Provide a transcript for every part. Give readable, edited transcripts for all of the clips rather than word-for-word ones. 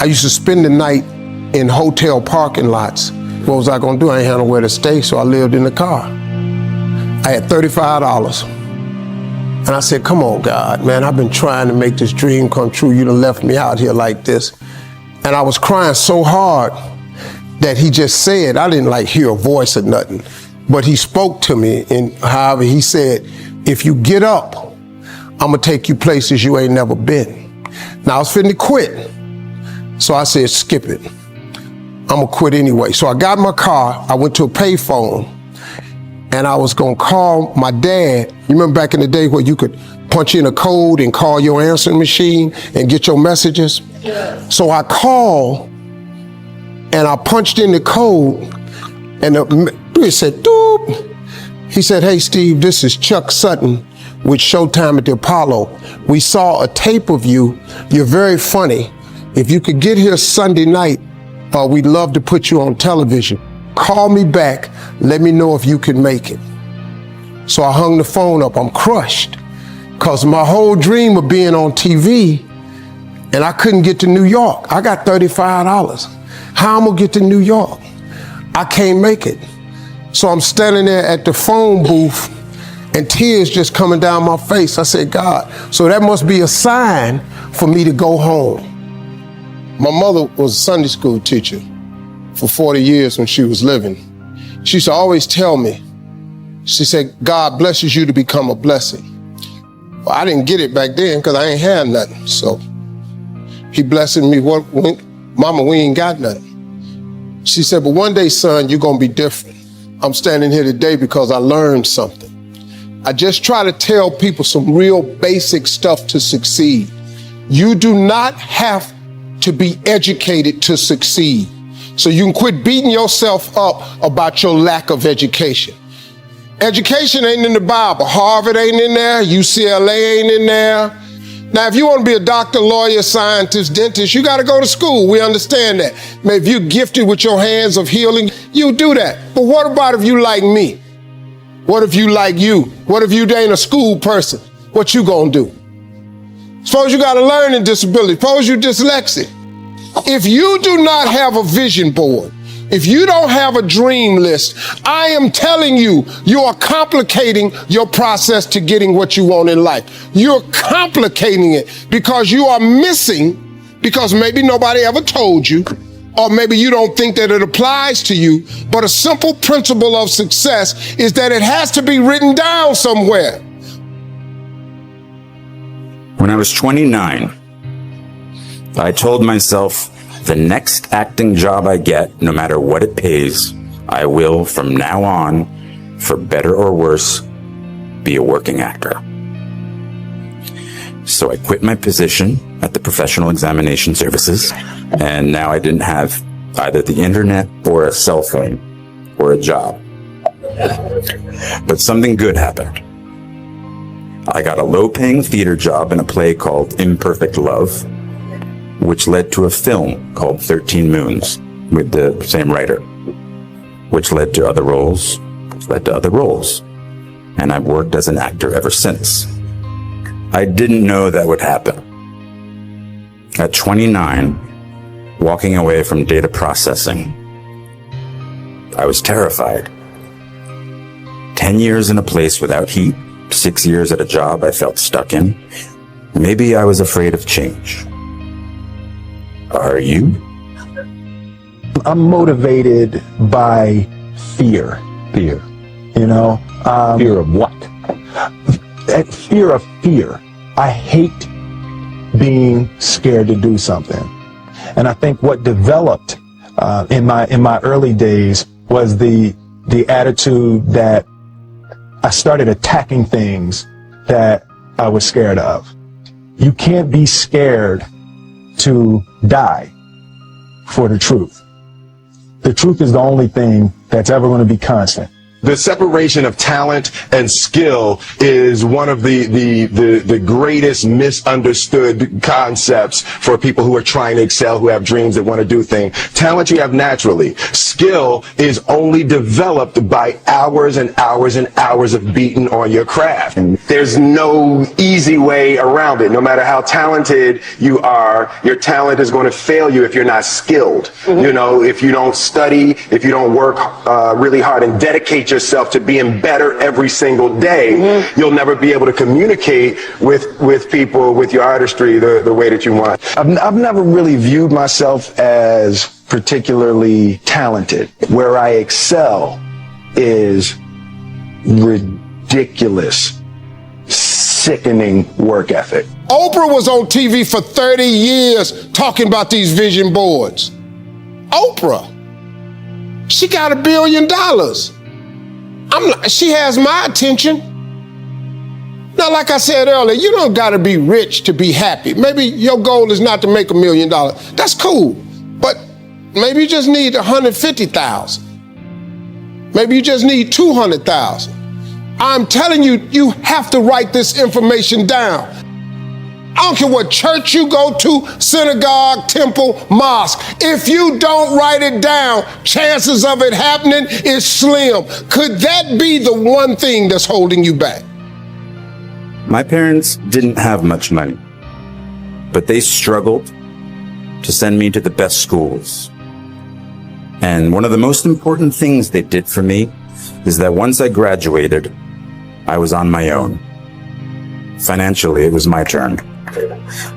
I used to spend the night in hotel parking lots. What was I gonna do? I ain't had nowhere to stay, so I lived in the car. I had $35. And I said, come on, God, man, I've been trying to make this dream come true. You done left me out here like this. And I was crying so hard that he just said, I didn't like hear a voice or nothing, but he spoke to me. And however, he said, if you get up, I'm gonna take you places you ain't never been. Now I was finna quit. So I said, skip it. I'm gonna quit anyway. So I got in my car, I went to a payphone, and I was gonna call my dad. You remember back in the day where you could punch in a code and call your answering machine and get your messages? Yeah. So I called and I punched in the code and it said, doop. He said, hey Steve, this is Chuck Sutton with Showtime at the Apollo. We saw a tape of you. You're very funny. If you could get here Sunday night, we'd love to put you on television. Call me back, let me know if you can make it. So I hung the phone up, I'm crushed, because my whole dream of being on TV, and I couldn't get to New York. I got $35. How I'm gonna get to New York? I can't make it. So I'm standing there at the phone booth, and tears just coming down my face. I said, God, so that must be a sign for me to go home. My mother was a Sunday school teacher for 40 years when she was living. She used to always tell me, she said, God blesses you to become a blessing. Well, I didn't get it back then because I ain't had nothing. So he blessed me, Mama, we ain't got nothing. She said, but one day, son, you're gonna be different. I'm standing here today because I learned something. I just try to tell people some real basic stuff to succeed. You do not have to be educated to succeed. So you can quit beating yourself up about your lack of education. Education ain't in the Bible. Harvard ain't in there. UCLA ain't in there. Now, if you want to be a doctor, lawyer, scientist, dentist, you got to go to school. We understand that. Maybe if you're gifted with your hands of healing, you do that. But what about if you like me? What if you like you? What if you ain't a school person? What you gonna do? Suppose you got a learning disability. Suppose you dyslexic. If you do not have a vision board, if you don't have a dream list, I am telling you, you are complicating your process to getting what you want in life. You're complicating it because you are missing, because maybe nobody ever told you, or maybe you don't think that it applies to you, but a simple principle of success is that it has to be written down somewhere. When I was 29, I told myself, the next acting job I get, no matter what it pays, I will, from now on, for better or worse, be a working actor. So I quit my position at the Professional Examination Services, and now I didn't have either the internet or a cell phone or a job. But something good happened. I got a low-paying theater job in a play called Imperfect Love, which led to a film called 13 Moons with the same writer, which led to other roles, and I've worked as an actor ever since. I didn't know that would happen. At 29, walking away from data processing, I was terrified. 10 years in a place without heat, 6 years at a job I felt stuck in. Maybe I was afraid of change. Are you? I'm motivated by fear. Fear. You know? Fear of what? Fear of fear. I hate being scared to do something. And I think what developed in my early days was the attitude that I started attacking things that I was scared of. You can't be scared to die for the truth. The truth is the only thing that's ever going to be constant. The separation of talent and skill is one of the greatest misunderstood concepts for people who are trying to excel, who have dreams that want to do things. Talent you have naturally. Skill is only developed by hours and hours and hours of beating on your craft. And there's no easy way around it. No matter how talented you are, your talent is going to fail you if you're not skilled. You know, if you don't study, if you don't work really hard and dedicate yourself to being better every single day, you'll never be able to communicate with people, with your artistry, the way that you want. I've never really viewed myself as particularly talented. Where I excel is ridiculous, sickening work ethic. Oprah was on TV for 30 years talking about these vision boards. Oprah, she got $1 billion. She has my attention. Now, like I said earlier, you don't got to be rich to be happy. Maybe your goal is not to make $1 million. That's cool. But maybe you just need 150,000. Maybe you just need 200,000. I'm telling you, you have to write this information down. I don't care what church you go to, synagogue, temple, mosque. If you don't write it down, chances of it happening is slim. Could that be the one thing that's holding you back? My parents didn't have much money, but they struggled to send me to the best schools. And one of the most important things they did for me is that once I graduated, I was on my own. Financially, it was my turn.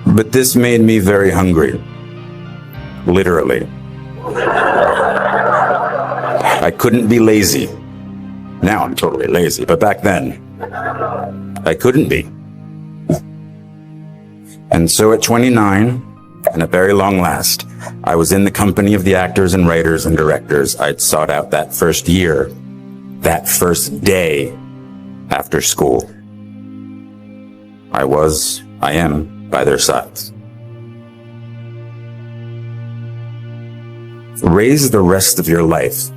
But this made me very hungry. Literally. I couldn't be lazy. Now I'm totally lazy, but back then, I couldn't be. And so at 29, and at very long last, I was in the company of the actors and writers and directors I'd sought out that first year, that first day after school. I am by their sides. Raise the rest of your life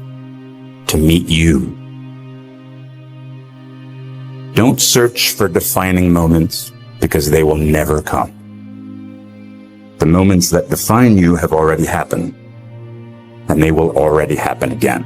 to meet you. Don't search for defining moments because they will never come. The moments that define you have already happened, and they will already happen again.